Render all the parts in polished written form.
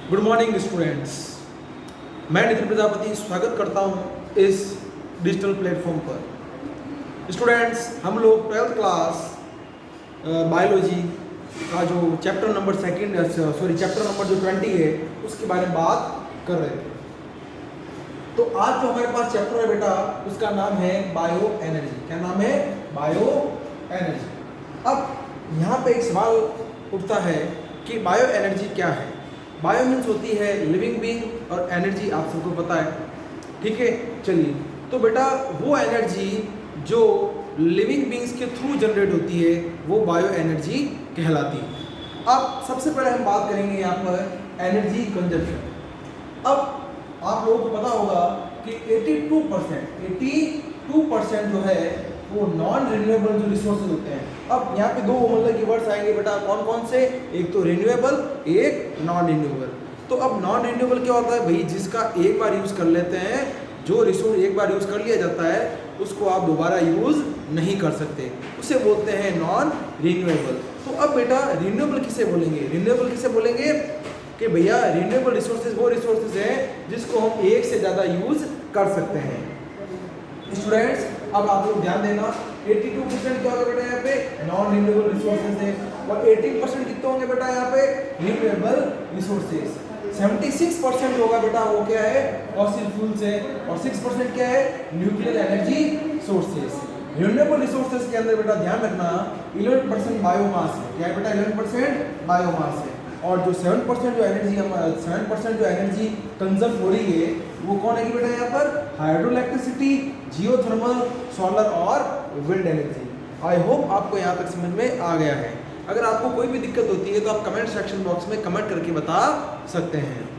Good morning students. मैं नितिन प्रजापति स्वागत करता हूं इस डिजिटल प्लेटफॉर्म पर। स्टूडेंट्स, हम लोग 12th क्लास बायोलॉजी का जो चैप्टर नंबर चैप्टर नंबर जो 20 है उसके बारे में बात कर रहे थे। तो आज जो हमारे पास चैप्टर है बेटा, उसका नाम है बायो एनर्जी। क्या नाम है? Bio energy. अब यहाँ पे एक सवाल उठता है कि बायो एनर्जी क्या है। बायो मीन्स होती है लिविंग बीइंग और एनर्जी आप सबको पता है, ठीक है। चलिए, तो बेटा वो एनर्जी जो लिविंग बीइंग्स के थ्रू जनरेट होती है वो बायो एनर्जी कहलाती है। अब सबसे पहले हम बात करेंगे यहाँ पर एनर्जी कंजप्शन। अब आप लोगों को पता होगा कि 82% जो है वो नॉन रिन्यूएबल जो रिसोर्सेज होते हैं। अब यहाँ पे दो मतलब की वर्ड्स आएंगे बेटा, कौन कौन से? एक तो रिन्यूएबल, एक नॉन रिन्यूएबल। तो अब नॉन रिन्यूएबल क्या होता है भाई? जिसका एक बार यूज कर लेते हैं, जो रिसोर्स एक बार यूज कर लिया जाता है उसको आप दोबारा यूज नहीं कर सकते, उसे बोलते हैं नॉन रिन्यूएबल। तो अब बेटा रिन्यूएबल किसे बोलेंगे? रिन्यूएबल किसे बोलेंगे कि भैया रिन्यूएबल रिसोर्सेज वो रिसोर्सेज हैं जिसको हम एक से ज़्यादा यूज कर सकते हैं। स्टूडेंट्स, अब आप लोग ध्यान देना, 82% क्या होगा बेटा यहाँ पे? नॉन रिन्यूएबल रिसोर्सेज है, और 18% कितने होंगे बेटा यहाँ पे? Renewable resources. 76% होगा बेटा वो क्या है? फॉसिल फ्यूल्स है, और 6% क्या है? Nuclear energy sources. Renewable resources के अंदर बेटा ध्यान रखना 11% बायोमास है। क्या है बेटा? 11% बायोमास है। और जो 7% जो एनर्जी कंजर्व हो रही है वो कौन है कि बेटा यहाँ पर? हाइड्रो इलेक्ट्रिसिटी, जियोथर्मल, सोलर और विंड एनर्जी। आई होप आपको यहाँ तक समझ में आ गया है। अगर आपको कोई भी दिक्कत होती है तो आप कमेंट सेक्शन बॉक्स में कमेंट करके बता सकते हैं।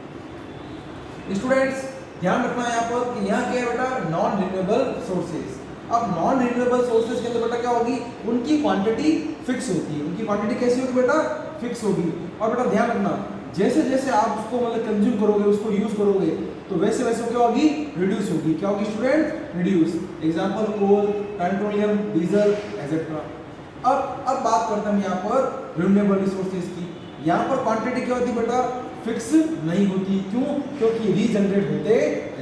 स्टूडेंट्स, ध्यान रखना यहाँ पर कि यहाँ क्या है बेटा? Non renewable sources. अब नॉन रिन्यूएबल सोर्सेज के अंदर बेटा क्या होगी? उनकी क्वांटिटी फिक्स होती है। उनकी क्वांटिटी कैसी होगी बेटा? फिक्स होगी। और बेटा ध्यान रखना, जैसे जैसे आप उसको मतलब कंज्यूम करोगे, उसको यूज करोगे, तो वैसे वैसे क्या होगी? रिड्यूस होगी। क्या होगी स्टूडेंट? रिड्यूस। एग्जांपल कोल, पेट्रोलियम, डीजल एटसेट्रा। अब बात करते हैं यहाँ पर रिन्यूएबल रिसोर्सेज की। यहाँ पर क्वांटिटी क्या होती है बेटा? फिक्स नहीं होती। क्यों? क्योंकि रीजनरेट होते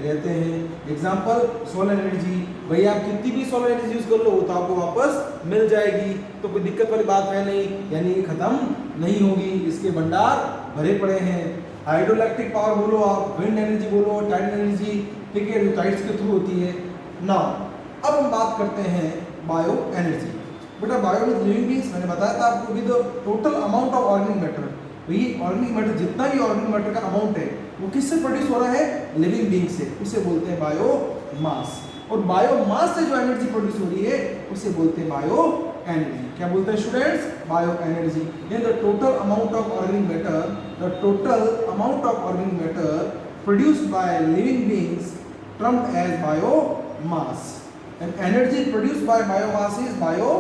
रहते हैं। एग्जांपल सोलर एनर्जी, भाई आप कितनी भी सोलर एनर्जी यूज कर लो तो आपको वापस मिल जाएगी, तो कोई दिक्कत वाली बात है नहीं, यानी खत्म नहीं होगी, इसके भंडार भरे पड़े हैं। हाइड्रो इलेक्ट्रिक पावर बोलो आप, विंड एनर्जी बोलो, टाइड एनर्जी, ठीक है, जो टाइड्स के थ्रू होती है ना। अब हम बात करते हैं बायो एनर्जी। बेटा बायो विद लिविंग बीइंग्स, मैंने बताया था आपको, with total amount of organic matter. भाई ऑर्गेनिक मैटर, जितना भी ऑर्गेनिक मैटर का अमाउंट है वो किससे प्रोड्यूस हो रहा है? लिविंग बीइंग से। उसे बोलते हैं बायो मास। और बायो मास से जो एनर्जी प्रोड्यूस हो रही है उसे बोलते हैं बायो एनर्जी। क्या बोलते हैं students? Bioenergy. The total amount of organic matter, the total amount of organic matter produced by living beings termed as biomass. And energy produced by biomass is bio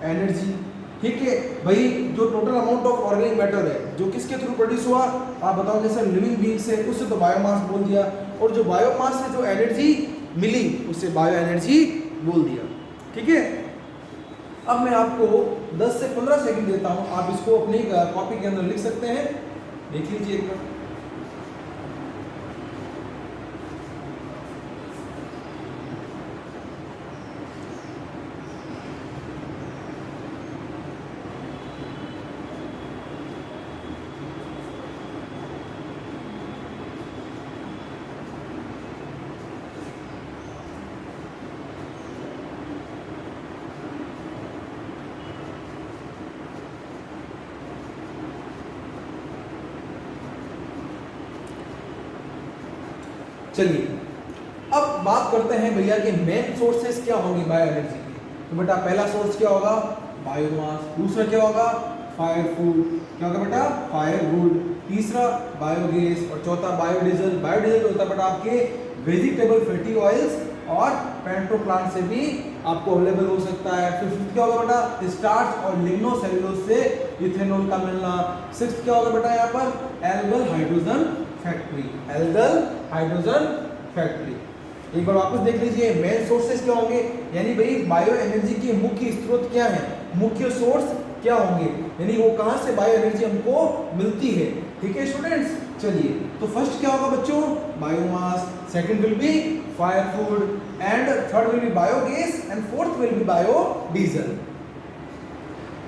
energy. ठीक है भाई, जो total amount of organic matter है जो किसके through produce हुआ? आप बताओ, जैसे लिविंग बीइंग से, उससे तो बायोमास बोल दिया, और जो बायोमास से जो एनर्जी मिली उसे बायो एनर्जी बोल दिया। ठीक है, अब मैं आपको 10 से 15 सेकंड देता हूं, आप इसको अपनी कॉपी के अंदर लिख सकते हैं, देख लीजिए एक बार। चलिए, अब बात करते हैं भैया कि मेन सोर्सेस क्या होंगे बायो एनर्जी के। तो बेटा पहला सोर्स क्या होगा? बायोमास। दूसरा क्या होगा? फायरवुड। क्या होगा बेटा? फायरवुड। तीसरा बायोगैस, और चौथा बायोडीजल। बायोडीजल होता है बेटा आपके वेजिटेबल फैटी ऑयल्स और पेट्रो प्लांट से भी आपको अवेलेबल हो सकता है। फिर फिफ्थ क्या होगा बेटा? स्टार्च और लिग्नोसेल्यूलोज से इथेनॉल का मिलना। सिक्स्थ क्या होगा बेटा यहाँ पर? Algal hydrogen factory. Algal hydrogen factory. एक बार वापस देख लीजिए, मेन सोर्सेस क्या होंगे, यानी भाई बायो एनर्जी के मुख्य स्रोत क्या है, मुख्य सोर्स क्या होंगे? यानी वो कहाँ से बायो एनर्जी हमको मिलती है। ठीक है स्टूडेंट्स, चलिए तो फर्स्ट क्या होगा बच्चों, biomass, second will be firewood and third will be biogas and fourth will be biodiesel.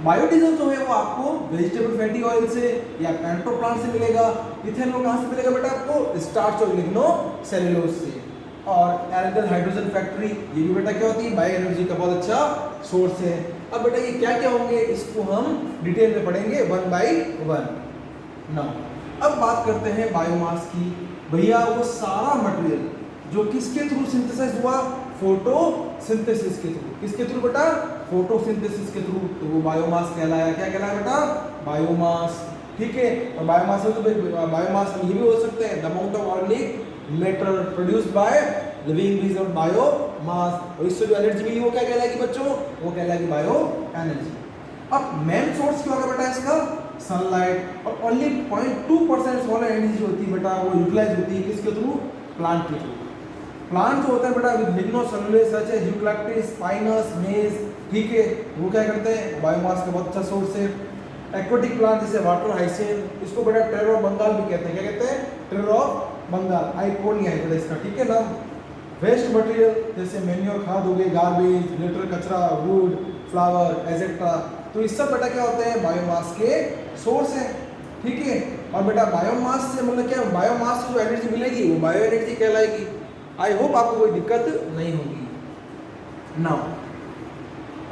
Biodiesel जो है वो आपको वेजिटेबल फैटी ऑयल से या पेट्रो प्लांट से मिलेगा। इथेनॉल कहाँ से मिलेगा बेटा आपको, स्टार्च और लिग्नो सेलुलोज से। और एल्कल हाइड्रोजन फैक्ट्री, ये भी बेटा क्या होती है, बायो एनर्जी का बहुत अच्छा सोर्स है। अब बेटा ये क्या क्या होंगे इसको हम डिटेल में पढ़ेंगे वन बाय वन। नाउ अब बात करते हैं बायोमास की। भैया वो सारा मटेरियल जो किसके थ्रू सिंथेसाइज हुआ, फोटोसिंथेसिस के थ्रू। किसके थ्रू बेटा, फोटोसिंथेसिस के थ्रू, तो वो बायोमास कहलाया। क्या कहलाया बेटा, बायोमास। ठीक है, और बायोमास तो बायोमास हम ये भी बोल सकते हैं the amount of organic matter produced by living beings और बायोमास। और इससे जो एनर्जी मिली वो क्या कहलाएगी बच्चों, वो कहलाएगी बायो एनर्जी। अब मेन सोर्स क्या होगा बेटा इसका, सनलाइट। और ओनली 0.2% सोलर एनर्जी जो होती है बेटा वो यूटिलाइज होती है किसके थ्रू, प्लांट के थ्रू। प्लांट जो होता है बेटा with lignocellulose such as eucalyptus, pinus, maize, ठीक है, वो क्या करते हैं, बायोमास का बहुत अच्छा सोर्स है। एक्वाटिक प्लांट जैसे वाटर हाइसिंथ, इसको बेटा टेरर ऑफ बंगाल भी कहते हैं। क्या कहते हैं, टेरर ऑफ बंगाल, आइकोनिया है बेटा इसका। ठीक है ना। वेस्ट मटेरियल जैसे मेन्योर, खाद हो गए, गार्बेज, लिटर, कचरा, वुड, फ्लावर एसेट्रा, तो ये सब बेटा क्या होते हैं, बायोमास के सोर्स हैं। ठीक है, और बेटा बायोमास से मतलब क्या, बायोमास से जो एनर्जी मिलेगी वो बायो एनर्जी कहलाएगी। आई होप आपको कोई दिक्कत नहीं होगी। नाउ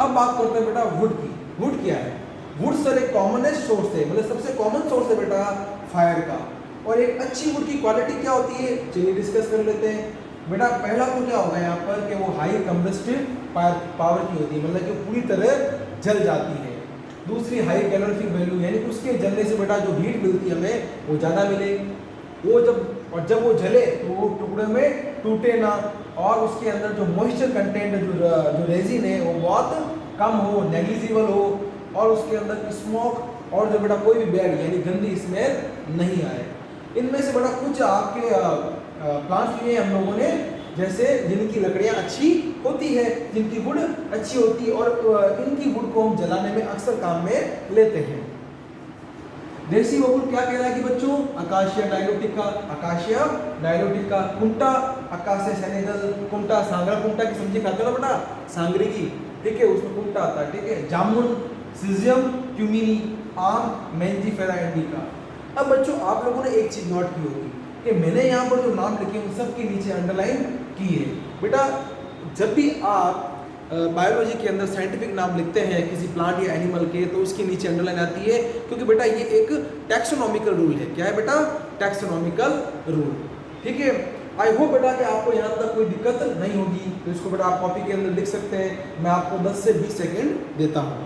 अब बात करते हैं बेटा वुड की। वुड क्या है, वुड सर एक कॉमनेस्ट सोर्स है, मतलब सबसे कॉमन सोर्स है बेटा फायर का। और एक अच्छी वुड की क्वालिटी क्या होती है, चलिए डिस्कस कर लेते हैं। बेटा पहला तो क्या होगा यहाँ पर कि वो हाई कंबस्टिव पावर की होती है, मतलब कि पूरी तरह जल जाती है। दूसरी हाई कैलोरीफिक वैल्यू, यानी उसके जलने से बेटा जो हीट मिलती है हमें वो ज़्यादा मिले। वो जब वो जले तो वो टुकड़े में टूटे ना, और उसके अंदर जो मॉइस्चर कंटेंट जो रेजिन है वो बहुत कम हो, नेग्लिजिबल हो, और उसके अंदर स्मोक और जो बेटा कोई भी बैड यानी गंदी स्मेल नहीं आए। इनमें से बेटा कुछ आपके प्लांट्स लिए हम लोगों ने, जैसे जिनकी लकड़ियाँ अच्छी होती है, जिनकी वुड अच्छी होती है, और इनकी वुड को हम जलाने में अक्सर काम में लेते हैं। देसी बबूल क्या कहलाएगी बच्चों, अकाशिया डायलोटिका, अकाशिया डायलोटिका। कुंटा, अकाशिया सेनेगल। कुंटा, सांगरा कुंटा की सब्जी खाते हो ना बेटा, सांगरी की, ठीक है, उसमें कुंटा आता है। ठीक है, जामुन, सीजियम क्यूमिनी, आम, मैंजीफेरा इंडिका। अब बच्चों आप लोगों ने एक चीज नोट की होगी कि मैंने यहाँ पर जो नाम लिखे उन सब के नीचे अंडरलाइन की है। बेटा जब भी आप बायोलॉजी के अंदर साइंटिफिक नाम लिखते हैं किसी प्लांट या एनिमल के, तो उसके नीचे अंडरलाइन आती है, क्योंकि बेटा ये एक टैक्सोनॉमिकल रूल है। क्या है बेटा, टैक्सोनॉमिकल रूल। ठीक है, आई होप बेटा कि आपको यहाँ तक कोई दिक्कत नहीं होगी। तो इसको बेटा आप कॉपी के अंदर लिख सकते हैं, मैं आपको 10 से 20 सेकेंड देता हूँ।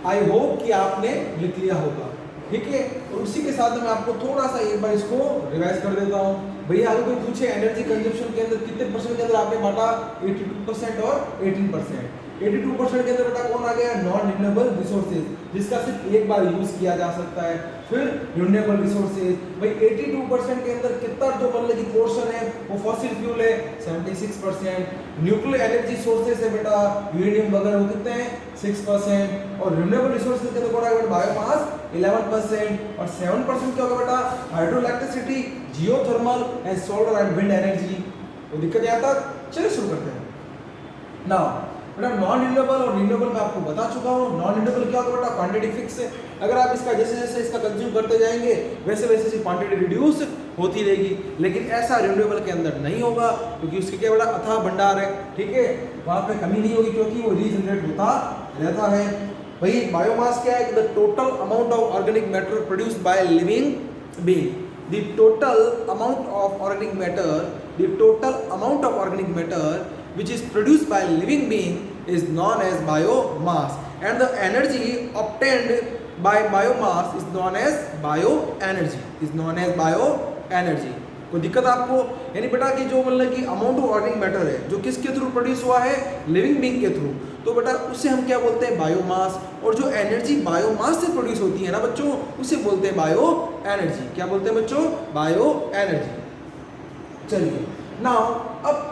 आई होप कि आपने लिख लिया होगा। ठीक है, और उसी के साथ मैं आपको थोड़ा सा एक बार इसको रिवाइज कर देता हूँ। भैया अगर कोई पूछे एनर्जी कंजप्शन के अंदर कितने परसेंट के अंदर आपने बांटा, 82% और 18%। 82% के अंदर बेटा कौन आ गया, नॉन रिन्यूएबल रिसोर्सेज, जिसका सिर्फ एक बार यूज किया जा सकता है। फिर रिन्यूएबल रिसोर्सेज, भाई 82% के अंदर कितना जो मतलब की पोर्शन है वो फॉसिल फ्यूल है 76%। न्यूक्लियर एनर्जी सोर्सेज है बेटा यूरेनियम वगैरह, वो कितने हैं 6%। और रिन्यूएबल रिसोर्सेज के अंदर कौन आएगा, बायोमास 11%। और 7% क्या होगा बेटा, hydro electricity, geothermal and solar and wind energy. तो दिक्कत यहाँ तक, चलिए शुरू करते हैं। नाउ बेटा नॉन रिन्यूएबल और रिन्यूएबल मैं आपको बता चुका हूँ। नॉन रिन्यूएबल क्या होगा बेटा, क्वांटिटी फिक्स है, अगर आप इसका जैसे जैसे इसका कंज्यूम करते जाएंगे वैसे वैसे इसकी क्वांटिटी रिड्यूस होती रहेगी, लेकिन ऐसा रिन्यूएबल के अंदर नहीं होगा क्योंकि उसके क्या बड़ा अथाह भंडार है, ठीक है, वहाँ पे कमी नहीं होगी क्योंकि वो रीजनरेट होता रहता है। भाई बायोमास क्या है? The total amount of organic matter produced by living being, the total amount of organic matter, the total amount of organic matter which is produced by living being is known as biomass, and the energy obtained by biomass is known as bioenergy, is known as bioenergy। कोई दिक्कत आपको? यानी बेटा कि जो मतलब कि amount of organic matter है जो किसके थ्रू प्रोड्यूस हुआ है? लिविंग बीइंग के थ्रू, तो बेटा उसे हम क्या बोलते हैं? बायोमास। और जो एनर्जी बायोमास से प्रोड्यूस होती है ना बच्चों, उसे बोलते हैं बायो एनर्जी। क्या बोलते हैं बच्चों? Bio energy. चलिए नाउ अब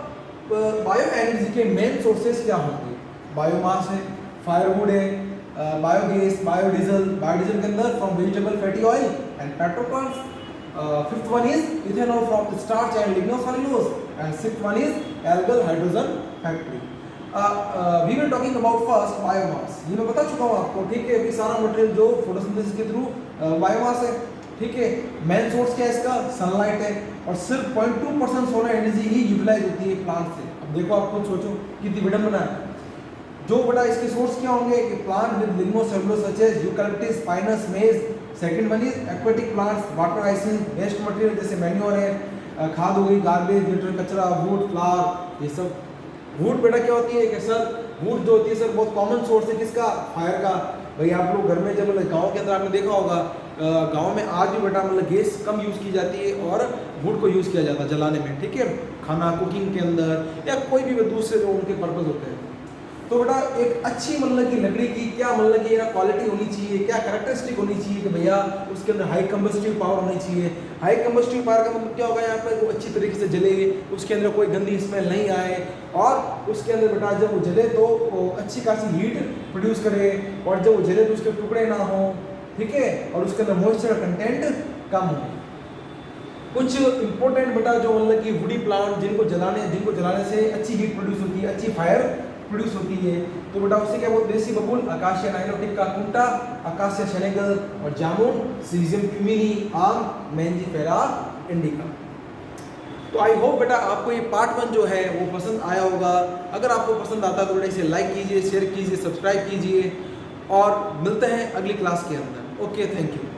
बायो एनर्जी के मेन सोर्सेस क्या होंगे? बायोमास है, फायरवुड है, बायोगैस, बायोडीजल, बायोडीजल के अंदर from vegetable fatty oil and petrochems, fifth one is ethanol from starch and lignocellulose, and sixth one is algal hydrogen factory. We were talking about first biomass, ये मैं बता चुका हूँ आपको, ठीक है, अभी सारा मटेरियल जो फोटोसिंथेसिस के थ्रू बायोमास है, ठीक है। मेन सोर्स क्या है इसका? सनलाइट है, और सिर्फ 0.2% सोलर एनर्जी ही यूटिलाइज होती है प्लांट से। अब देखो आप खुद सोचो कितनी विडंबना है। जो बड़ा इसके सोर्स क्या होंगे कि plant with lignocellulose such as eucalyptus, pinus, maize. Second one is aquatic plants, water hyacinth, waste material जैसे मैन्योर है, खाद हो गई, गार्बेज, लिटर कचरा, वुड, फ्लावर, ये सब। वुड बेटा क्या होती है कि सर वुड जो होती है सर बहुत कॉमन सोर्स है किसका? फायर का। भाई आप लोग घर में जब मतलब गाँव के अंदर आपने देखा होगा, गांव में आज भी बेटा मतलब गैस कम यूज़ की जाती है और वुड को यूज़ किया जाता है जलाने में, ठीक है, खाना कुकिंग के अंदर या कोई भी दूसरे जो उनके पर्पज होते हैं। तो बेटा एक अच्छी मतलब की लकड़ी की क्या मतलब की क्वालिटी होनी चाहिए, क्या कैरेक्टरिस्टिक होनी चाहिए कि भैया उसके अंदर हाई कंबस्टिव पावर होनी चाहिए। हाई कंबस्टिव पावर का मतलब क्या होगा? यहाँ पर वो अच्छी तरीके से जले, उसके अंदर कोई गंदी स्मेल नहीं आए, और उसके अंदर बेटा जब वो जले तो वो अच्छी खासी हीट प्रोड्यूस करे, और जब वो जले तो उसके टुकड़े ना हो, ठीक है, और उसके अंदर मॉइस्चर कंटेंट कम हो। कुछ इंपॉर्टेंट बेटा जो मतलब कि वुडी प्लांट जिनको जलाने से अच्छी हीट प्रोड्यूस होती है, अच्छी फायर प्रोड्यूस होती है, तो बेटा उसे क्या बोलते हैं? देसी बबूल, अकाशिया नाइलोटिका कुंटा, अकाशिया शेनेगल, और जामुन, सीजियम क्यूमिनी, आम, मैंजीफेरा इंडिका। तो आई होप बेटा आपको ये पार्ट 1 जो है वो पसंद आया होगा। अगर आपको पसंद आता तो बेटा इसे लाइक कीजिए, शेयर कीजिए, सब्सक्राइब कीजिए, और मिलते हैं अगली क्लास के अंदर। Okay, thank you.